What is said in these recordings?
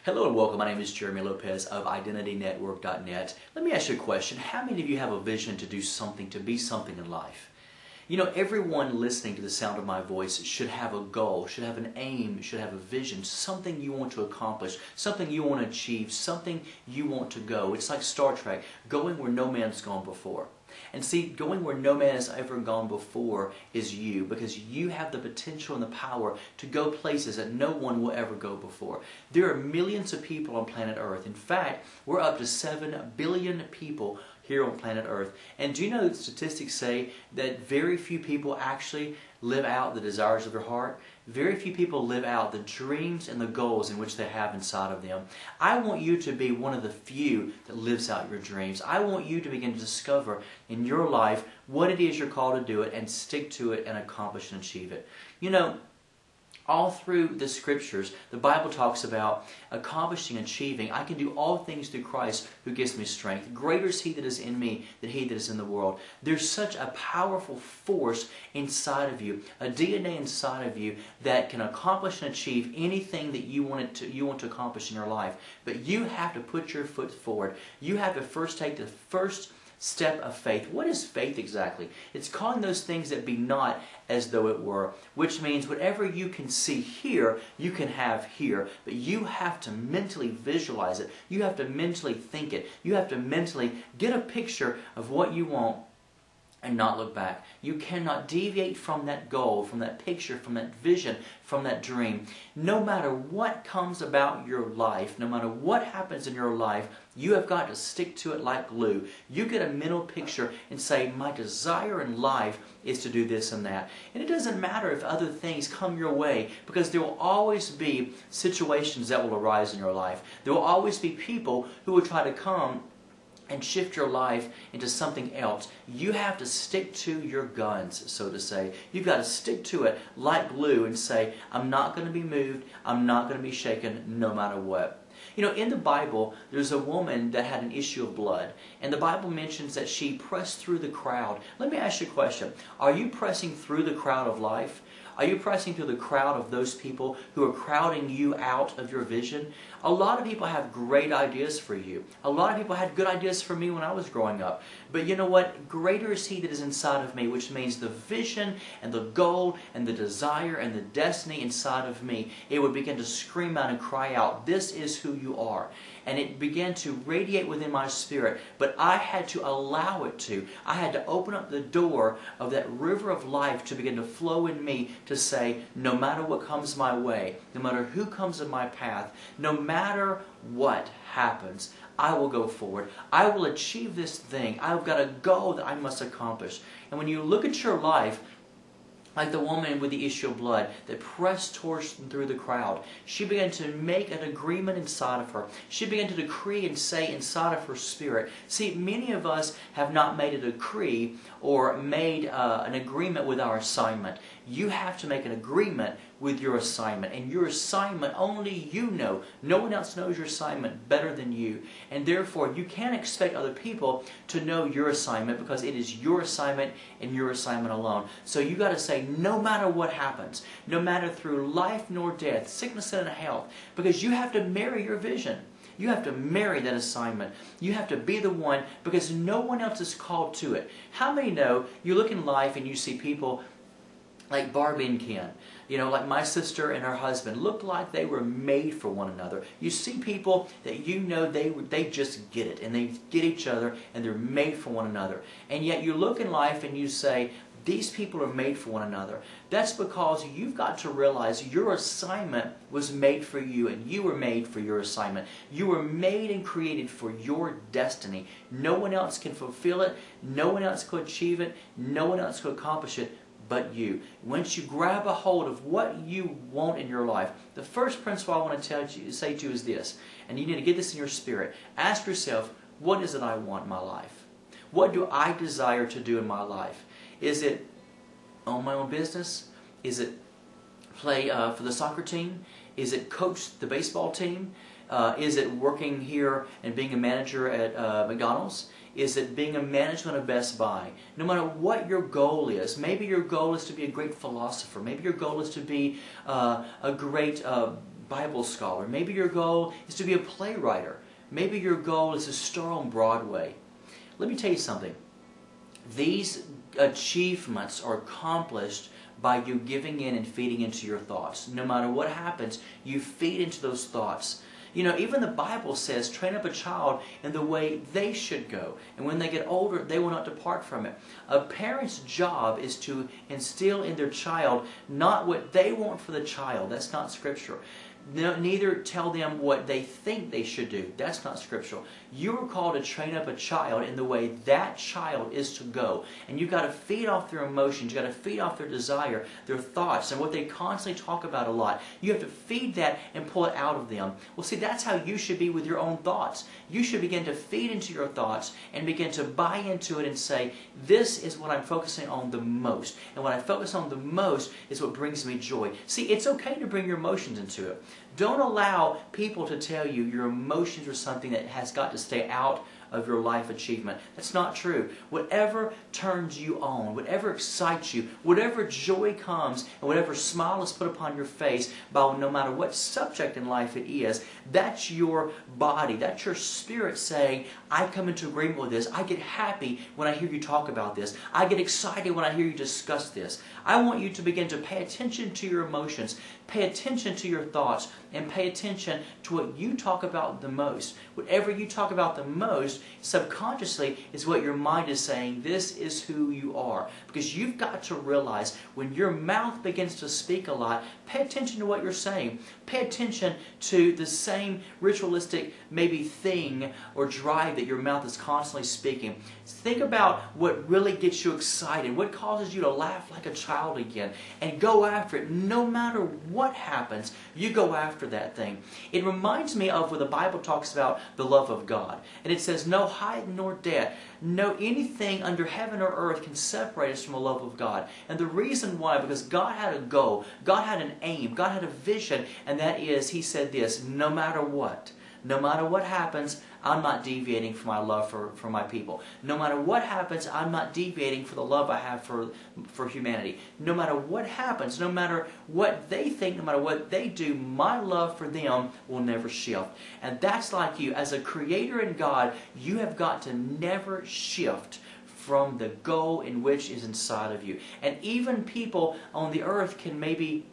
Hello and welcome. My name is Jeremy Lopez of IdentityNetwork.net. Let me ask you a question. How many of you have a vision to do something, to be something in life? You know, everyone listening to the sound of my voice should have a goal, should have an aim, should have a vision, something you want to accomplish, something you want to achieve, something you want to go. It's like Star Trek, going where no man's gone before. And see, going where no man has ever gone before is you, because you have the potential and the power to go places that no one will ever go before. There are millions of people on planet Earth. In fact, we're up to 7 billion people here on planet Earth. And do you know that statistics say that very few people actually live out the desires of their heart? Very few people live out the dreams and the goals in which they have inside of them. I want you to be one of the few that lives out your dreams. I want you to begin to discover in your life what it is you're called to do it and stick to it and accomplish and achieve it. You know, all through the Scriptures, the Bible talks about accomplishing, achieving. I can do all things through Christ who gives me strength. Greater is He that is in me than he that is in the world. There's such a powerful force inside of you, a DNA inside of you that can accomplish and achieve anything that you want to accomplish in your life. But you have to put your foot forward. You have to first take the first step of faith. What is faith exactly? It's calling those things that be not as though it were, which means whatever you can see here, you can have here. But you have to mentally visualize it. You have to mentally think it. You have to mentally get a picture of what you want and not look back. You cannot deviate from that goal, from that picture, from that vision, from that dream. No matter what comes about your life, no matter what happens in your life, you have got to stick to it like glue. You get a mental picture and say, my desire in life is to do this and that. And it doesn't matter if other things come your way, because there will always be situations that will arise in your life. There will always be people who will try to come and shift your life into something else. You have to stick to your guns, so to say. You've got to stick to it like glue and say, I'm not going to be moved, I'm not going to be shaken no matter what. You know, in the Bible, there's a woman that had an issue of blood. And the Bible mentions that she pressed through the crowd. Let me ask you a question. Are you pressing through the crowd of life? Are you pressing through the crowd of those people who are crowding you out of your vision? A lot of people have great ideas for you. A lot of people had good ideas for me when I was growing up. But you know what? Greater is He that is inside of me, which means the vision and the goal and the desire and the destiny inside of me, it would begin to scream out and cry out, this is who you are. And it began to radiate within my spirit, but I had to allow it to. I had to open up the door of that river of life to begin to flow in me to say, no matter what comes my way, no matter who comes in my path, no matter what happens, I will go forward. I will achieve this thing. I've got a goal that I must accomplish. And when you look at your life, like the woman with the issue of blood that pressed through the crowd, she began to make an agreement inside of her. She began to decree and say inside of her spirit. See, many of us have not made a decree or made an agreement with our assignment. You have to make an agreement with your assignment. And your assignment, only you know. No one else knows your assignment better than you. And therefore, you can't expect other people to know your assignment, because it is your assignment and your assignment alone. So you got to say, no matter what happens, no matter through life nor death, sickness and health, because you have to marry your vision. You have to marry that assignment. You have to be the one, because no one else is called to it. How many know you look in life and you see people like Barbie and Ken, you know, like my sister and her husband, looked like they were made for one another. You see people that you know they just get it, and they get each other, and they're made for one another. And yet you look in life and you say, these people are made for one another. That's because you've got to realize your assignment was made for you, and you were made for your assignment. You were made and created for your destiny. No one else can fulfill it. No one else could achieve it. No one else could accomplish it but you. Once you grab a hold of what you want in your life, the first principle I want to say to you is this, and you need to get this in your spirit. Ask yourself, what is it I want in my life? What do I desire to do in my life? Is it own my own business? Is it play for the soccer team? Is it coach the baseball team? Is it working here and being a manager at McDonald's? Is it being a management of Best Buy? No matter what your goal is, maybe your goal is to be a great philosopher. Maybe your goal is to be a great Bible scholar. Maybe your goal is to be a playwright. Maybe your goal is to star on Broadway. Let me tell you something. These achievements are accomplished by you giving in and feeding into your thoughts. No matter what happens, you feed into those thoughts. You know, even the Bible says, train up a child in the way they should go. And when they get older, they will not depart from it. A parent's job is to instill in their child not what they want for the child. That's not Scripture. Neither tell them what they think they should do. That's not scriptural. You are called to train up a child in the way that child is to go. And you've got to feed off their emotions. You've got to feed off their desire, their thoughts, and what they constantly talk about a lot. You have to feed that and pull it out of them. Well, see, that's how you should be with your own thoughts. You should begin to feed into your thoughts and begin to buy into it and say, this is what I'm focusing on the most. And what I focus on the most is what brings me joy. See, it's okay to bring your emotions into it. Don't allow people to tell you your emotions are something that has got to stay out of your life achievement. That's not true. Whatever turns you on, whatever excites you, whatever joy comes, and whatever smile is put upon your face, by no matter what subject in life it is, that's your body, that's your spirit saying, I come into agreement with this. I get happy when I hear you talk about this. I get excited when I hear you discuss this. I want you to begin to pay attention to your emotions, pay attention to your thoughts, and pay attention to what you talk about the most. Whatever you talk about the most, subconsciously, is what your mind is saying, this is who you are. Because you've got to realize, when your mouth begins to speak a lot, pay attention to what you're saying. Pay attention to the same ritualistic, maybe thing or drive that your mouth is constantly speaking. Think about what really gets you excited, what causes you to laugh like a child again, and go after it. No matter what happens, you go after that thing. It reminds me of when the Bible talks about the love of God. And it says, no height nor depth, no anything under heaven or earth can separate us from the love of God. And the reason why, because God had a goal, God had an aim, God had a vision, and that is, He said this, no matter what happens, I'm not deviating from my love for my people. No matter what happens, I'm not deviating from the love I have for humanity. No matter what happens, no matter what they think, no matter what they do, my love for them will never shift. And that's like you. As a creator in God, you have got to never shift from the goal in which is inside of you. And even people on the earth can maybe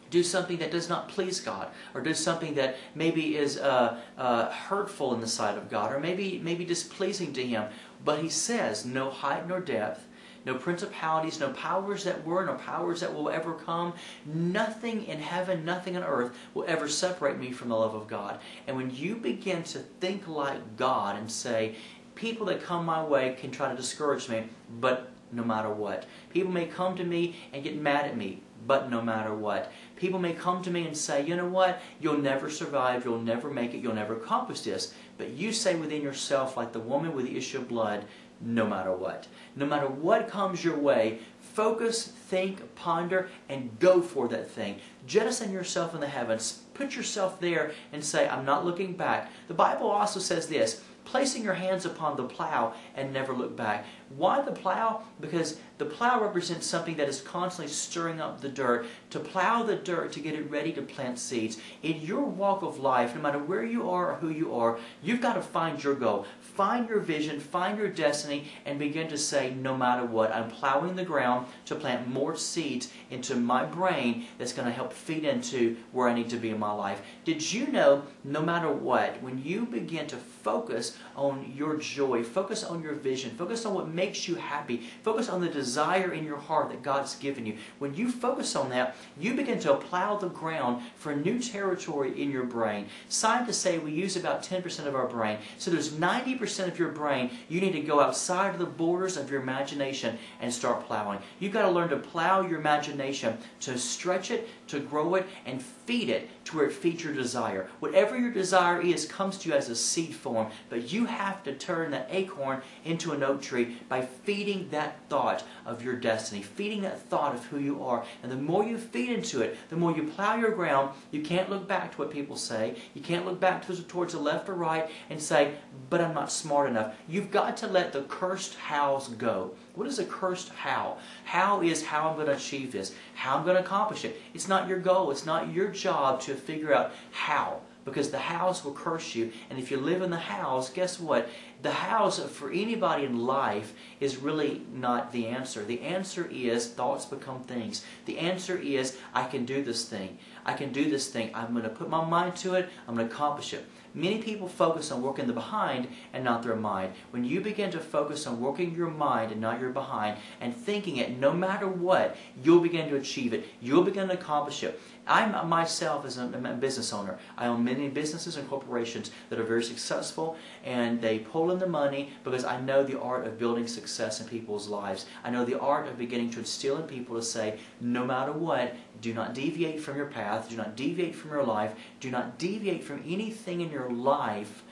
do something that does not please God, or do something that maybe is hurtful in the sight of God, or maybe displeasing to Him. But He says, no height nor depth, no principalities, no powers that were, no powers that will ever come, nothing in heaven, nothing on earth will ever separate me from the love of God. And when you begin to think like God and say, people that come my way can try to discourage me, but no matter what. People may come to me and get mad at me, but no matter what. People may come to me and say, you know what, you'll never survive, you'll never make it, you'll never accomplish this. But you say within yourself, like the woman with the issue of blood, no matter what. No matter what comes your way, focus, think, ponder, and go for that thing. Jettison yourself in the heavens. Put yourself there and say, I'm not looking back. The Bible also says this, placing your hands upon the plow and never look back. Why the plow? Because the plow represents something that is constantly stirring up the dirt, to plow the dirt to get it ready to plant seeds. In your walk of life, no matter where you are or who you are, you've got to find your goal. Find your vision, find your destiny, and begin to say, no matter what, I'm plowing the ground to plant more seeds into my brain that's going to help feed into where I need to be in my life. Did you know, no matter what, when you begin to focus on your joy, focus on your vision, focus on what makes you happy, focus on the desire in your heart that God's given you. When you focus on that, you begin to plow the ground for new territory in your brain. Scientists say we use about 10% of our brain. So there's 90% of your brain. You need to go outside of the borders of your imagination and start plowing. You've got to learn to plow your imagination, to stretch it, to grow it, and feed it to where it feeds your desire. Whatever your desire is comes to you as a seed form, but you have to turn that acorn into an oak tree by feeding that thought. of your destiny, feeding that thought of who you are. And the more you feed into it, the more you plow your ground. You can't look back to what people say. You can't look back towards the left or right and say, but I'm not smart enough. You've got to let the cursed hows go. What is a cursed how? How is how I'm going to achieve this, how I'm going to accomplish it. It's not your goal. It's not your job to figure out how, because the hows will curse you. And if you live in the hows, guess what? The hows for anybody in life is really not the answer. The answer is thoughts become things. The answer is I can do this thing. I can do this thing. I'm going to put my mind to it. I'm going to accomplish it. Many people focus on working the behind and not their mind. When you begin to focus on working your mind and not your behind and thinking it no matter what, you'll begin to achieve it. You'll begin to accomplish it. I myself, as a business owner, I own many businesses and corporations that are very successful, and they pull in the money because I know the art of building success in people's lives. I know the art of beginning to instill in people to say, no matter what, do not deviate from your path, do not deviate from your life, do not deviate from anything in your life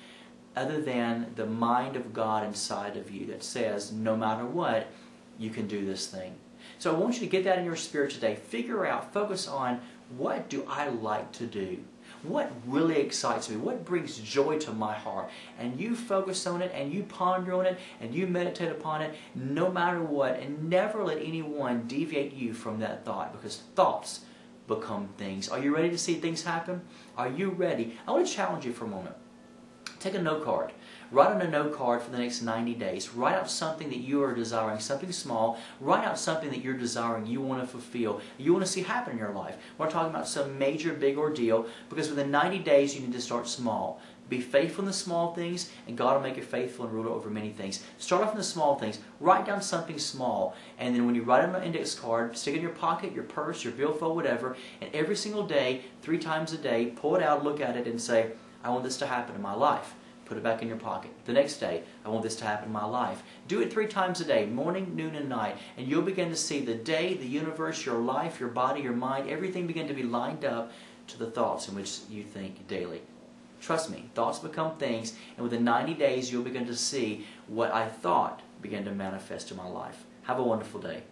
other than the mind of God inside of you that says, no matter what, you can do this thing. So I want you to get that in your spirit today. Figure out, focus on, what do I like to do? What really excites me? What brings joy to my heart? And you focus on it, and you ponder on it, and you meditate upon it, no matter what, and never let anyone deviate you from that thought, because thoughts become things. Are you ready to see things happen? Are you ready? I want to challenge you for a moment. Take a note card. Write on a note card for the next 90 days. Write out something that you are desiring, something small. Write out something that you're desiring, you want to fulfill, you want to see happen in your life. We're talking about some major, big ordeal, because within 90 days you need to start small. Be faithful in the small things, and God will make you faithful and ruler over many things. Start off in the small things. Write down something small, and then when you write it on an index card, stick it in your pocket, your purse, your billfold, whatever, and every single day, 3 times a day, pull it out, look at it, and say, I want this to happen in my life. Put it back in your pocket. The next day, I want this to happen in my life. Do it 3 times a day, morning, noon, and night. And you'll begin to see the day, the universe, your life, your body, your mind, everything begin to be lined up to the thoughts in which you think daily. Trust me, thoughts become things, and within 90 days, you'll begin to see what I thought begin to manifest in my life. Have a wonderful day.